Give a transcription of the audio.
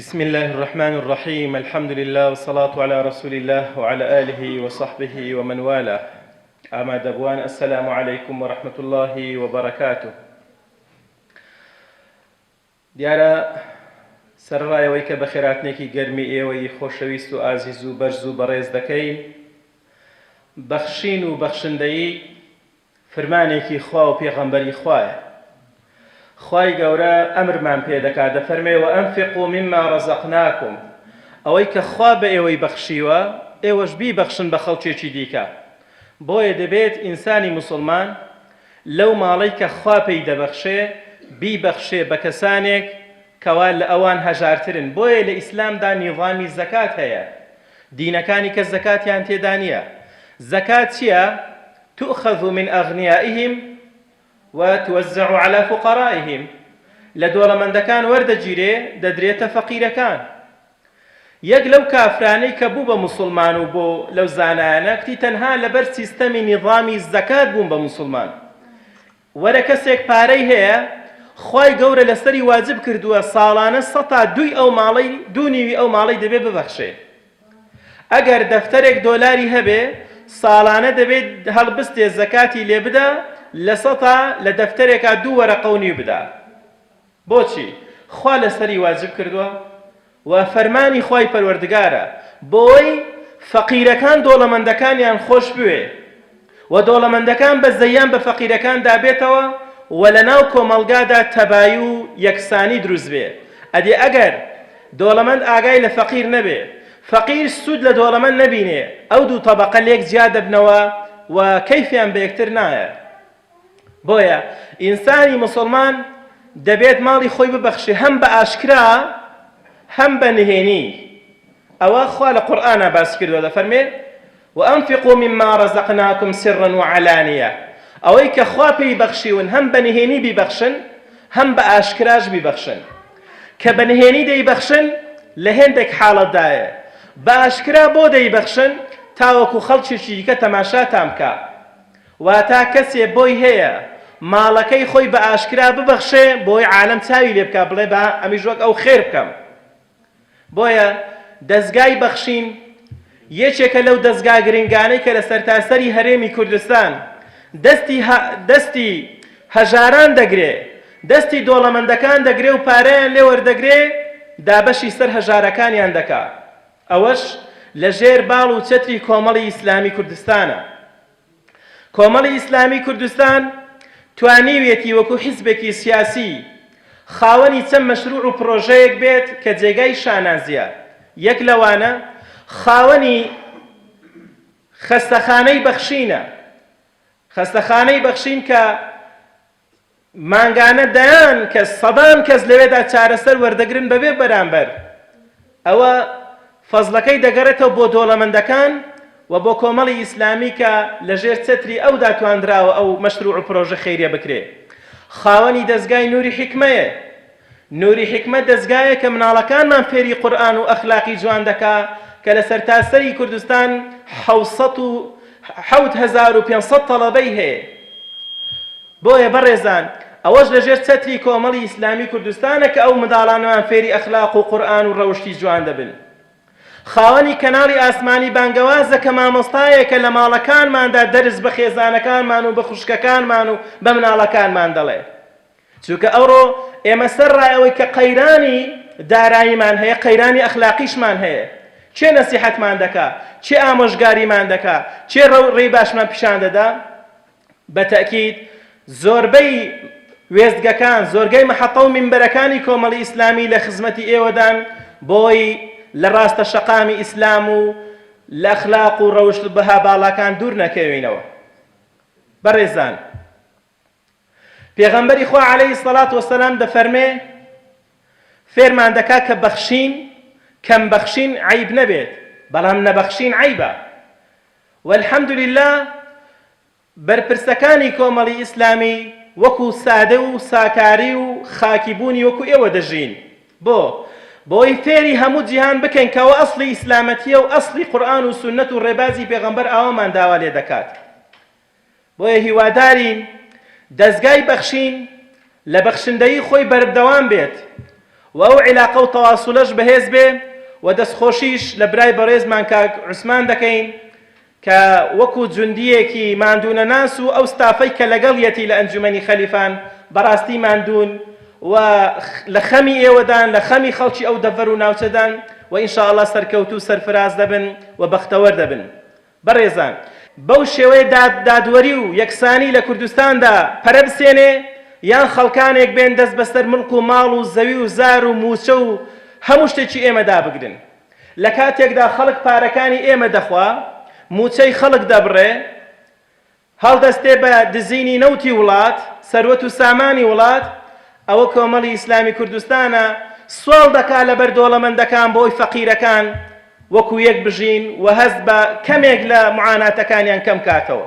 بسم الله الرحمن الرحيم. الحمد لله والصلاة على رسول الله وعلى آله وصحبه ومن والاه. أما دبوان السلام عليكم ورحمة الله وبركاته. دیارە سەرڕایەوەی کە بە خێراتنێکی گەرمی ئێوەی خۆشەویست و ئازیز و بەرز و بەڕێز دەکەین، بەخشین و بەخشندەیی فرمانێکی خوا و پێغەمبەری خوایە. خوای گەورە ئەمرمان پێ دەکات، دەفەرمێ وەئەنفقوا مما ڕەزەقناکم، ئەوەی کە خوا بە ئێوەی بەخشیوە ئێوەش بیبەخشن بە خەڵکێکی دیکە. بۆیە دەبێت ئینسانی موسڵمان لەو ماڵەی کە خوا پێی دەبەخشێ بیبەخشێ بە کەسانێک کەوا لە ئەوان هەژارترن. بۆیە لە ئیسلامدا نیظامی زەکات هەیە، دینەکانی کە زەکاتیان تێدا نییە. زەکات چییە؟ تؤخذ من ئەغنیائهم وتوزع على فقرائهم. لە دۆڵەمەندەکان وەردەگیرێ دەدرێتە فەقیرەکان. یەک لەو کافرانەی کە بوو بە موسڵمان و بۆ لەو زانایانە کتی تەنها لەبەر سیستەمی نیظامی زەکات بوون بە موسڵمان. وەرە کەسێک پارەی هەیە، خوای گەورە لەسەری واجب کردووە ساڵانە 102 ئەو ماڵەی دوونیوی ئەو ماڵەی دەبێ ببەخشێ. ئەگەر دەفتەرێک دۆلاری هەبێ ساڵانە دەبێت هەڵبستێ زەکاتی لێ بدە، لە 100 لە دەفتەرێکا 2 وەرەقە و نیو بدا. بۆچی؟ خوا لەسەری واجب کردووە و فەرمانی خوای پەروەردگارە بۆی فەقیرەکان دۆڵەمەندەکانیان خۆش بوێ و دۆڵەمەندەکان بە زەیان بە فەقیرەکان دابێتەوە و لەناو کۆمەڵگادا تەبایی و یەکسانی دروست بێ. ئەدێ ئەگەر دۆڵەمەند ئاگای لە فەقیر نەبێ، فەقیر سود لە دۆڵەمەند نەبینێ، ئەو دوو تەبەقە لێک جیا دەبنەوە و کەیفیان بە یەکتر نایە. بۆیە ئینسانی موسڵمان دەبێت ماڵی خۆی ببەخشێ، هەم بە ئاشکرا هەم بە نهێنی. ئەوە خوا لە قورئانە باس کردووە، دەفەرمێ وأنفقوا مما رزقناكم سرا وعلانية. ئەوەی کە خوا پێی بەخشیون هەم بە نهێنی بیبەخشن هەم بە ئاشکراش بیبەخشن. کە بە نهێنی دەیبەخشن لە هێندێک حاڵەتدایە، بە ئاشکرا بۆ دەیبەخشن تاوەکو خەڵکیێکی دیکە تەماشاتان بکە. واتە کەسێ بۆی هەیە ماڵەکەی خۆی بە ئاشکرا ببەخشێ بۆی عالەم چاوی لێ بکە، بڵێ بە ئەمیش وەک ئەو خێر بکەم. بۆیە دەستگای بەخشین یەکێکە لەو دەستگا گرنگانەی کە لە سەرتاسەری هەرێمی کوردستان دەستی هەژاران دەگرێ، دەستی دۆڵەمەندەکان دەگرێ و پارەیان لێ وەردەگرێ، دابەشی سەر هەژارەکانیان دەکا. ئەوەش لە ژێر باڵ و چەتری کۆمەڵی ئیسلامی کوردستانە. کۆمەڵی ئیسلامی کوردستان توانیوێتی وەکو حیزبێکی سیاسی خاوەنی چەند مەشروع و پرۆژەیەک بێت کە جێگای شانازیە. یەک لەوانە خاوەنی خەستەخانەی بەخشینە. خەستەخانەی بەخشین کە مانگانە دەیان کە سەدان کەس لەوێدا چارەسەر وەردەگرن بەبێ بەرامبەر. ئەوە فەزلەکەی دەگەڕێتەوە بۆ دۆڵەمەندەکان و بۆ کۆمەڵی ئیسلامی کە لەژێر چەتری ئەو داتواندراوە ئەو مەشروع و پرۆژە خەیریە بکرێ. خاوەنی دەستگای نووری حیکمەیە. نووری حیکمە دەستگایە کە مناڵەکانمان فێری قورئان و ئەخلاقی جوان دەکا کە لە سەرتاسەری کوردستان 7500 تەڵەبەی هەیە. بۆیە بەڕێزان ئەوەش لەژێر چەتری کۆمەڵی ئیسلامی کوردستانە کە ئەو منداڵانەوان فێری ئەخلاق و قورئان و ڕەوشتی جوان دەبن. خاوەنی کەناڵی ئاسمانی بانگەوازە کە مامۆستایەکە لە ماڵەکانماندا دەرس بە خێزانەکانمان و بە خوشکەکانمان و بە مناڵەکانمان دەڵێ. چونکە ئەوڕۆ ئێمە سەرڕایەوەی کە قەیرانی داراییمان هەیە، قەیرانی ئەخلاقیشمان هەیە، چێ نەسیحەتمان دەکا، چێ ئامۆژگاریمان دەکا، چێ ڕێی باشمان پیشان دەدا. بە تەکید زۆربەی وێستگەکان، زۆرگەی مەحەطە و مینبەرەکانی کۆمەڵی ئیسلامی لە خزمەتی ئێوەدان بۆی لە ڕاستە شەقامی ئیسلام و لە ئەخلاق و ڕەوشت بەها باڵاکان دوور نەکەوینەوە. بەڕێزان پێغەمبەری خوا عەلەیهی سەڵات وەسەلام دەفەرمێ فێرمان دەکا کە بەخشین کەم بەخشین عیب نەبێت، بەڵام نەبەخشین عیبە. وەلحەمدولله بەرپرسەکانی کۆمەڵی ئیسلامی وەکو سادە و ساکاری و خاکیبوونی وەکو ئێوە دەژین. بۆی فێری هەموو جیهان بکەین کەەوە ئەسڵی ئیسلامەتیە و ئەسڵی قورئان و سونەت و ڕێبازی پێغەمبەر ئاوامان داوا لێ دەکات. بۆیە هیوادارین دەستگای بەخشین لە بەخشندەیی خۆی بەردەوام بێت و ئەو عیلاقە و تەواسولەش بەهێز بێ و دەستخۆشیش لە برای بەڕێزمان کاک عوسمان دەکەین کە وەکو جوندیەکی ماندوونە ناس و ئەو ستافەی کە لەگەڵیەتی لە ئەنجومەنی خەلیفان بەڕاستی ماندوون و لە خەمی ئێوەدان لە خەمی خەڵکی ئەو دەڤەر و ناوچەدان و ئینشاءالله سەرکەوتو سەرفراز دەبن و بەختەوەر دەبن. بەڕێزان بەو شێوەیە دادوەری و یەکسانی لە کوردستاندا پەرە بسێنێ یان خەڵکانێک بێن دەست بەسەر ملک و ماڵ و زەوی و زار و موچە و هەموو شتێکی ئێمە دابگرن. لە کاتێکدا خەڵک پارەکانی ئێمە دەخوا موچەی خەڵک دەبڕێ هەڵدەستێ بە دزینی نەوتی وڵات سەروەت و سامانی وڵات ئەوە کۆمەڵی ئیسلامی کوردستانە سوال دەکا لە بەر دۆڵەمەندەکان بۆی فەقیرەکان وەکو یەک بژین و هەست بە کەمێک لە معاناتەکانیان کەم کاتەوە.